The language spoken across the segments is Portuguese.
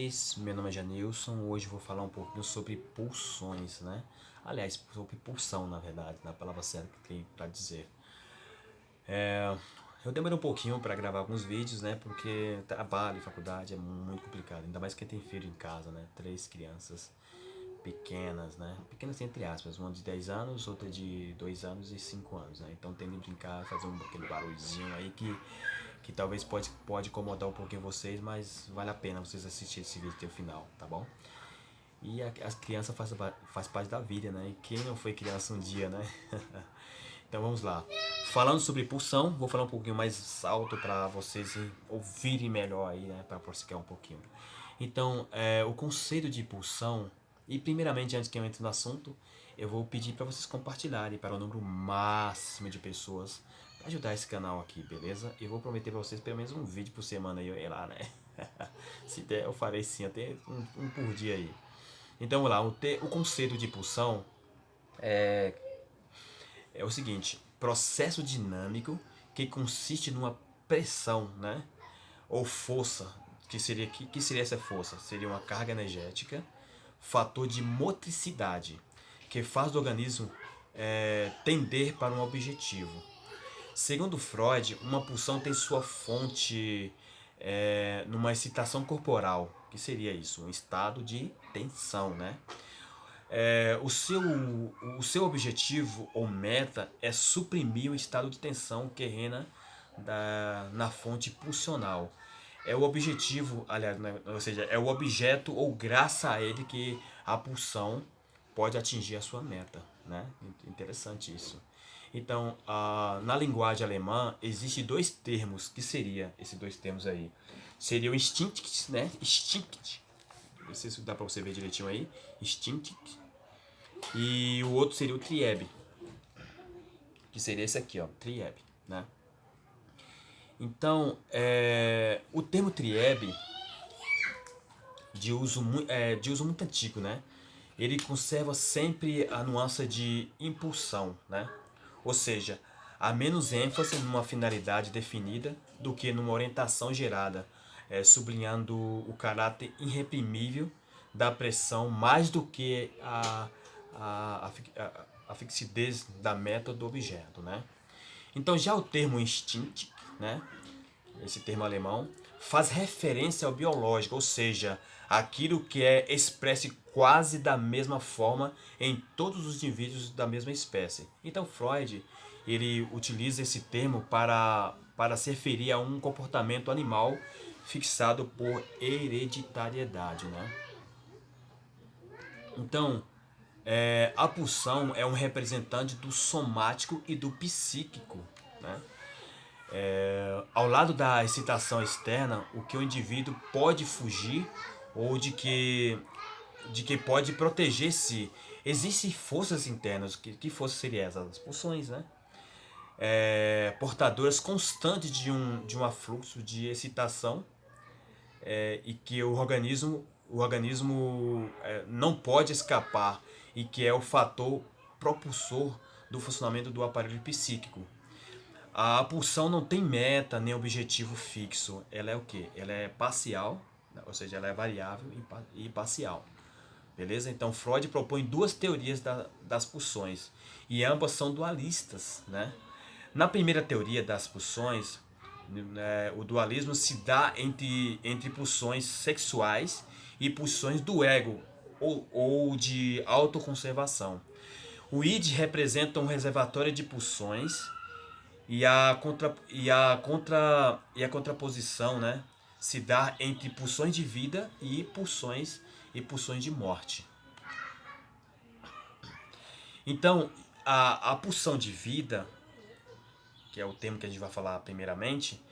vocês? Meu nome é Janilson. Hoje eu vou falar um pouquinho sobre pulsões, né? Aliás, sobre pulsão, na verdade, na palavra certa que tem para dizer. Eu demorei um pouquinho para gravar alguns vídeos, né? Porque trabalho e faculdade é muito complicado, ainda mais quem tem filho em casa, né? 3 crianças pequenas, né? Pequenas entre aspas, uma de 10 anos, outra de 2 anos e 5 anos, né? Então tem de brincar, fazer aquele barulhozinho aí que talvez pode incomodar um pouquinho vocês, mas vale a pena vocês assistirem esse vídeo até o final, tá bom? E as crianças faz parte da vida, né? E quem não foi criança um dia, né? Então vamos lá. Falando sobre pulsão, vou falar um pouquinho mais alto para vocês ouvirem melhor aí, né? Para prosseguir um pouquinho. Então, o conceito de pulsão, e primeiramente antes que eu entre no assunto, eu vou pedir para vocês compartilharem para o número máximo de pessoas para ajudar esse canal aqui, beleza? Eu vou prometer para vocês pelo menos um vídeo por semana aí, olha lá, né? Se der, eu farei sim, até um por dia aí. Então vamos lá, o conceito de pulsão é o seguinte: processo dinâmico que consiste numa pressão, né? Ou força, que seria essa força? Seria uma carga energética, fator de motricidade, que faz do organismo tender para um objetivo. Segundo Freud, uma pulsão tem sua fonte numa excitação corporal, que seria isso, um estado de tensão, né? O seu objetivo ou meta é suprimir o estado de tensão que reina na fonte pulsional. É o objetivo, aliás, né, ou seja, é o objeto ou graça a ele que a pulsão pode atingir a sua meta, né? Interessante isso. Então, na linguagem alemã, existem dois termos, que seria esses dois termos aí. Seria o Instinct, né? Instinct. Não sei se dá para você ver direitinho aí. Instinct. E o outro seria o Trieb, que seria esse aqui, ó, Trieb, né? Então, o termo Trieb, de uso muito antigo, né? Ele conserva sempre a nuance de impulsão, né? Ou seja, há menos ênfase numa finalidade definida do que numa orientação gerada, sublinhando o caráter irreprimível da pressão mais do que a fixidez da meta do objeto, né? Então já o termo instinct, né? Esse termo alemão, faz referência ao biológico, ou seja, aquilo que é expresso quase da mesma forma em todos os indivíduos da mesma espécie. Então Freud, ele utiliza esse termo para se referir a um comportamento animal fixado por hereditariedade, né? Então, a pulsão é um representante do somático e do psíquico, né? Ao lado da excitação externa, o que o indivíduo pode fugir ou de que pode proteger-se. Existem forças internas. Que força seria essa? As pulsões, né? Portadoras constantes de um afluxo de excitação, e que o organismo não pode escapar, e que é o fator propulsor do funcionamento do aparelho psíquico. A pulsão não tem meta nem objetivo fixo. Ela é o quê? Ela é parcial, ou seja, ela é variável e parcial. Beleza? Então Freud propõe duas teorias das pulsões, e ambas são dualistas, né? Na primeira teoria das pulsões, o dualismo se dá entre pulsões sexuais e pulsões do ego, ou de autoconservação. O id representa um reservatório de pulsões, e a contraposição, né, se dá entre pulsões de vida e pulsões de morte. Então, a pulsão de vida, que é o termo que a gente vai falar primeiramente,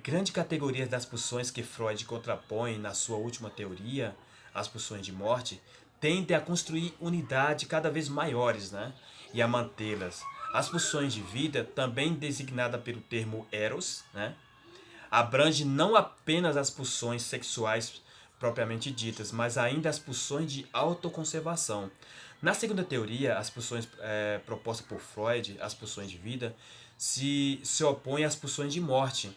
grande categoria das pulsões que Freud contrapõe na sua última teoria, as pulsões de morte, tende a construir unidades cada vez maiores, né? E a mantê-las. As pulsões de vida, também designada pelo termo eros, né? Abrange não apenas as pulsões sexuais propriamente ditas, mas ainda as pulsões de autoconservação. Na segunda teoria, as pulsões propostas por Freud, as pulsões de vida, se opõem às pulsões de morte,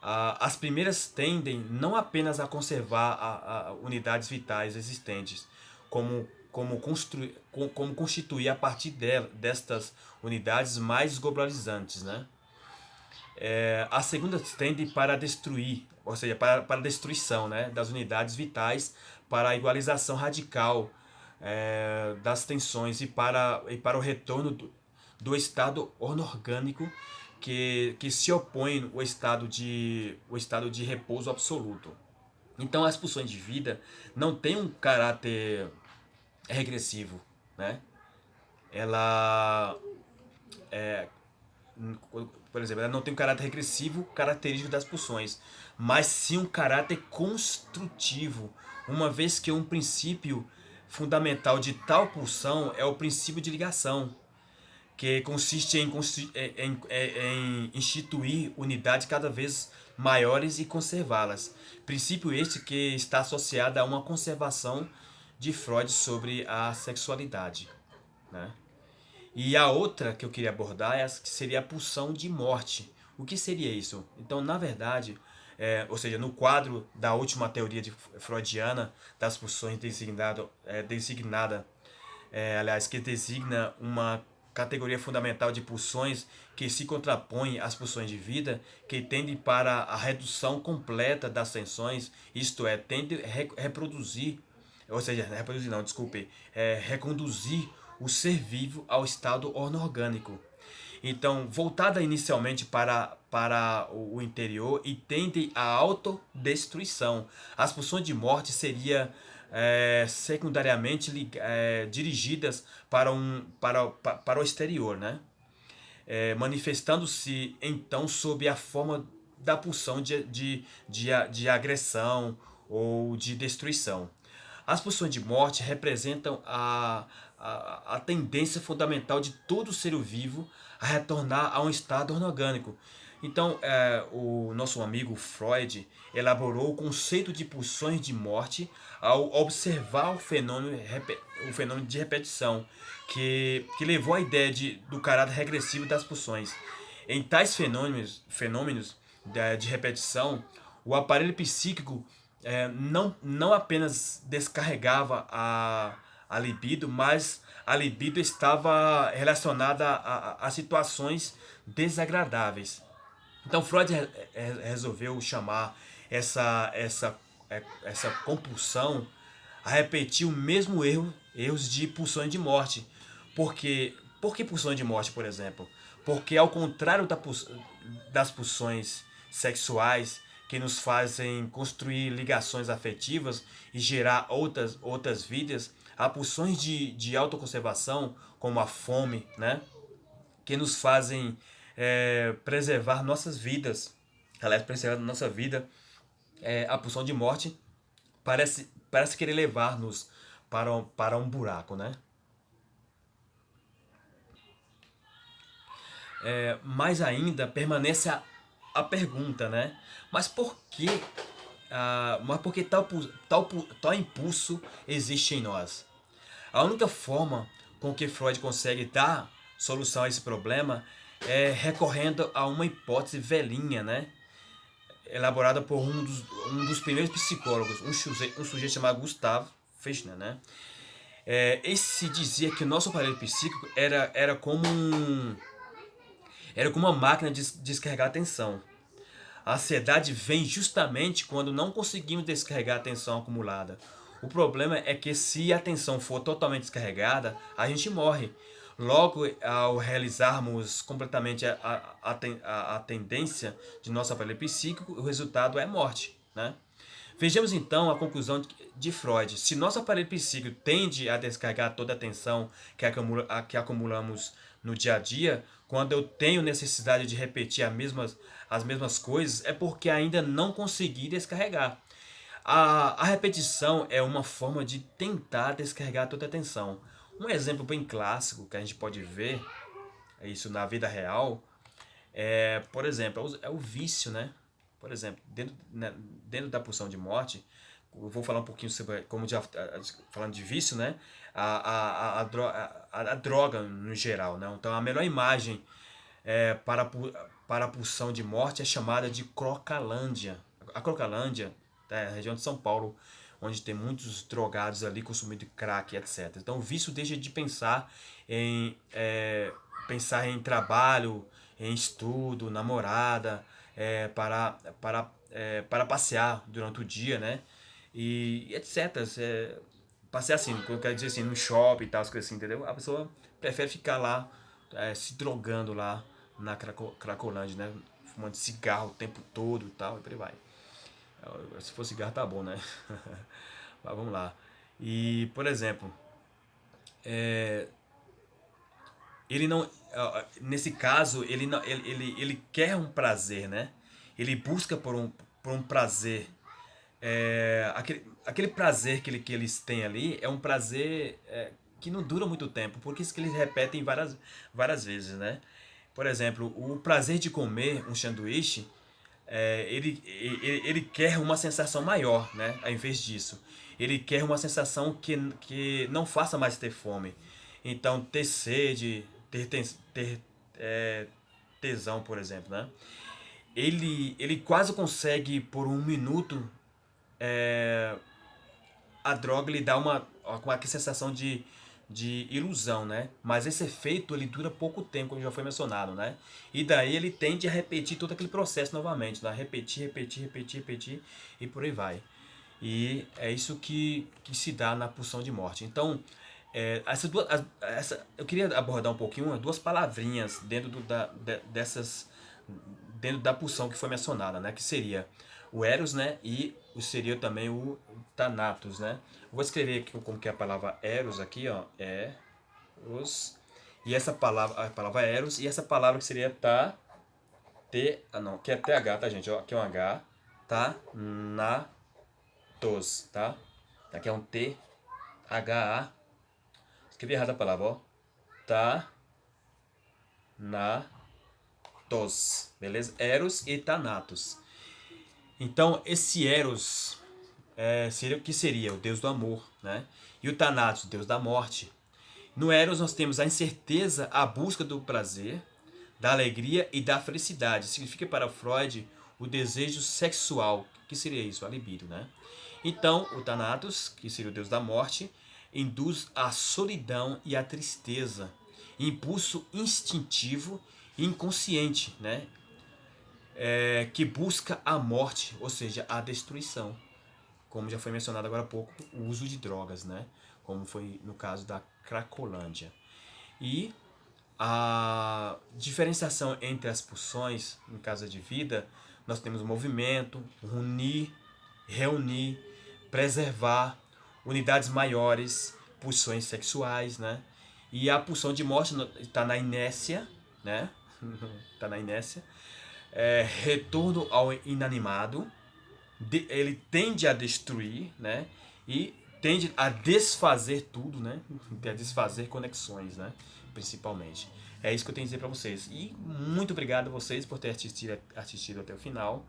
As primeiras tendem não apenas a conservar unidades vitais existentes, como constituir a partir destas unidades mais globalizantes, né? As segundas tendem para destruir, ou seja, para a destruição, né, das unidades vitais, para a igualização radical das tensões e para o retorno do estado orgânico que se opõe ao estado de repouso absoluto. Então as pulsões de vida não têm um caráter regressivo, né? Ela, por exemplo, ela não tem um caráter regressivo característico das pulsões, mas sim um caráter construtivo, uma vez que um princípio fundamental de tal pulsão é o princípio de ligação, que consiste em instituir unidades cada vez maiores e conservá-las. Princípio este que está associado a uma conservação de Freud sobre a sexualidade, né? E a outra que eu queria abordar seria a pulsão de morte. O que seria isso? Então, na verdade, ou seja, no quadro da última teoria freudiana das pulsões aliás, que designa uma categoria fundamental de pulsões que se contrapõe às pulsões de vida, que tendem para a redução completa das tensões, isto é, tende a reproduzir, ou seja, reproduzir não, desculpe, reconduzir o ser vivo ao estado orgânico. Então, voltada inicialmente para o interior e tende à autodestruição. As pulsões de morte seriam secundariamente dirigidas para o exterior, né? Manifestando-se então sob a forma da pulsão de agressão ou de destruição. As pulsões de morte representam a tendência fundamental de todo ser vivo a retornar a um estado orgânico. Então, o nosso amigo Freud elaborou o conceito de pulsões de morte ao observar o fenômeno de repetição, que levou à ideia do caráter regressivo das pulsões. Em tais fenômenos de repetição, o aparelho psíquico não apenas descarregava a libido, mas a libido estava relacionada a situações desagradáveis. Então Freud resolveu chamar essa compulsão a repetir o mesmo erros de pulsões de morte. Por que pulsões de morte, por exemplo? Porque ao contrário das pulsões sexuais que nos fazem construir ligações afetivas e gerar outras vidas, há pulsões de autoconservação, como a fome, né? Que nos fazem preservar nossas vidas. Aliás, preservar nossa vida, a pulsão de morte parece querer levar-nos para um buraco, né? Mais ainda permanece a pergunta, né? Mas por que, tal impulso existe em nós? A única forma com que Freud consegue dar solução a esse problema é recorrendo a uma hipótese velhinha, né? Elaborada por um dos primeiros psicólogos, um sujeito chamado Gustav Fechner, né? Esse dizia que o nosso aparelho psíquico era como uma máquina de descarregar a tensão. A ansiedade vem justamente quando não conseguimos descarregar a tensão acumulada. O problema é que se a tensão for totalmente descarregada, a gente morre. Logo, ao realizarmos completamente a tendência de nosso aparelho psíquico, o resultado é morte, né? Vejamos então a conclusão de Freud. Se nosso aparelho psíquico tende a descarregar toda a tensão que acumulamos no dia a dia, quando eu tenho necessidade de repetir as mesmas coisas, é porque ainda não consegui descarregar. A repetição é uma forma de tentar descarregar toda a tensão. Um exemplo bem clássico que a gente pode ver isso na vida real por exemplo, é o vício, né? Por exemplo, dentro da pulsão de morte, eu vou falar um pouquinho sobre, como já falando de vício, né? A droga no geral, né? Então a melhor imagem para para a pulsão de morte é chamada de Crocalândia. A Crocalândia é a região de São Paulo, onde tem muitos drogados ali consumindo crack, etc. Então o vício deixa de pensar em trabalho, em estudo, namorada, para passear durante o dia, né? E etc. Passear assim, eu quero dizer assim, no shopping e tal, as coisas assim, entendeu? A pessoa prefere ficar lá, se drogando lá na Cracolândia, né? Fumando cigarro o tempo todo e tal, e por aí vai. Se for cigarro tá bom, né? Mas vamos lá. E, por exemplo, ele não, nesse caso, ele, não, ele quer um prazer, né? Ele busca por um prazer. Aquele prazer que eles têm ali é um prazer que não dura muito tempo, porque isso que eles repetem várias vezes, né? Por exemplo, o prazer de comer um sanduíche, ele quer uma sensação maior, né? Ao invés disso. Ele quer uma sensação que não faça mais ter fome. Então, ter sede, ter tesão, por exemplo, né? Ele quase consegue, por um minuto, a droga lhe dá uma sensação de ilusão, né? Mas esse efeito ele dura pouco tempo, como já foi mencionado, né? E daí ele tende a repetir todo aquele processo novamente, né? Repetir e por aí vai. E é isso que se dá na pulsão de morte. Então, eu queria abordar um pouquinho duas palavrinhas dentro da pulsão que foi mencionada, né? Que seria o Eros, né? E seria também o Thanatos, né? Vou escrever aqui como que é a palavra Eros aqui, ó. Eros. E essa palavra, a palavra Eros, e essa palavra que seria não, que é TH, tá, gente? Ó, aqui é um H, tá? Natos, tá? Aqui é um T, H, A. Escrevi errado a palavra, ó. Thanatos, beleza? Eros e Thanatos. Então, esse Eros seria o que seria? O deus do amor, né? E o Thanatos, o deus da morte. No Eros nós temos a incerteza, a busca do prazer, da alegria e da felicidade. Significa para Freud o desejo sexual. Que seria isso? A libido, né? Então, o Thanatos, que seria o deus da morte, induz a solidão e a tristeza. Impulso instintivo e inconsciente, né? Que busca a morte, ou seja, a destruição. Como já foi mencionado agora há pouco, o uso de drogas, né? Como foi no caso da Cracolândia. E a diferenciação entre as pulsões, em caso de vida, nós temos movimento, unir, reunir, preservar, unidades maiores, pulsões sexuais, né? E a pulsão de morte está na inércia, né? Está na inércia. Retorno ao inanimado, ele tende a destruir, né? E tende a desfazer tudo, né? A desfazer conexões, né? Principalmente. É isso que eu tenho a dizer para vocês. E muito obrigado a vocês por ter assistido até o final.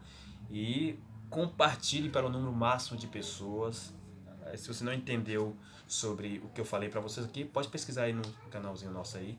E compartilhe para o número máximo de pessoas. Se você não entendeu sobre o que eu falei para vocês aqui, pode pesquisar aí no canalzinho nosso aí.